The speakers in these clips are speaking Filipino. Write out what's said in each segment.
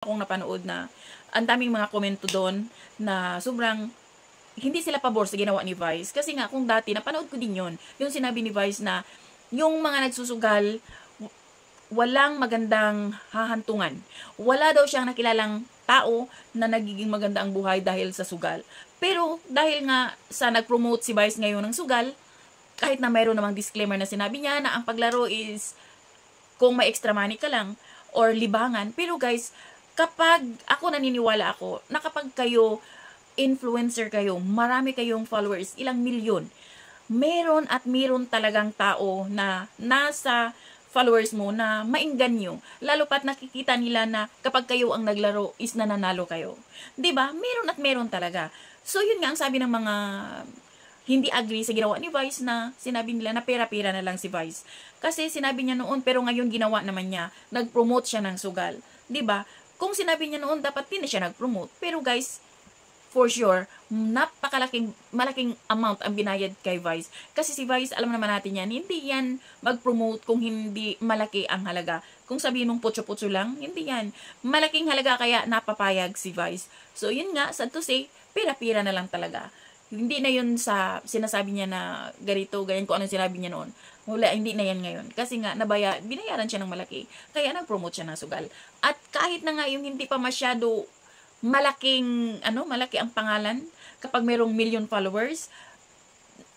akong napanood na ang daming mga komento doon na sobrang hindi sila pabor sa ginawa ni Vice. Kasi nga, kung dati, napanood ko din yun. Yung sinabi ni Vice na yung mga nagsusugal, walang magandang hahantungan. Wala daw siyang nakilalang tao na nagiging maganda ang buhay dahil sa sugal. Pero dahil nga sa nag-promote si Vice ngayon ng sugal, kahit na mayroon namang disclaimer na sinabi niya na ang paglaro is kung may extra money ka lang or libangan. Pero guys, kapag ako naniniwala ako na kapag kayo influencer kayo, marami kayong followers, ilang milyon, meron at meron talagang tao na nasa followers mo na maingganyo. Lalo pat nakikita nila na kapag kayo ang naglaro is nananalo kayo. 'Di ba? Meron at meron talaga. So yun nga ang sabi ng mga hindi agree sa ginawa ni Vice na sinabi nila na pera-pera na lang si Vice. Kasi sinabi niya noon pero ngayon ginawa naman niya, nag-promote siya ng sugal. 'Di ba? Kung sinabi niya noon dapat din na siya nag-promote. Pero guys, for sure, malaking amount ang binayad kay Vice. Kasi si Vice, alam naman natin yan, hindi yan mag-promote kung hindi malaki ang halaga. Kung sabihin mong putso-putso lang, hindi yan. Malaking halaga kaya napapayag si Vice. So, yun nga, sad to say, pira-pira na lang talaga. Hindi na yun sa sinasabi niya na ganito, ganyan kung anong sinabi niya noon. Wala, hindi na yan ngayon. Kasi nga, binayaran siya ng malaki. Kaya nag-promote siya ng sugal. At kahit na nga yung hindi pa masyado malaki ang pangalan, kapag mayroong million followers,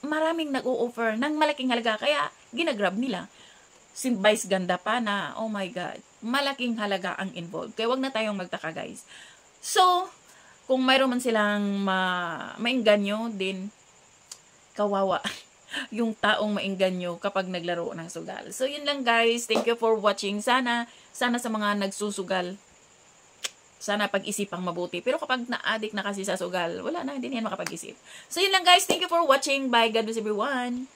maraming nag-o-offer ng malaking halaga, kaya ginagrab nila. Si Vice ganda pa na, oh my God, malaking halaga ang involved. Kaya wag na tayong magtaka, guys. So, kung mayroon man silang maingganyo, din kawawa yung taong maingganyo kapag naglaro ng sugal. So, yun lang, guys. Thank you for watching. Sana sa mga nagsusugal, sana pag-isipang mabuti. Pero kapag na-addict na kasi sa sugal, wala na, hindi na yan makapag-isip. So, yun lang, guys. Thank you for watching. Bye. God bless everyone.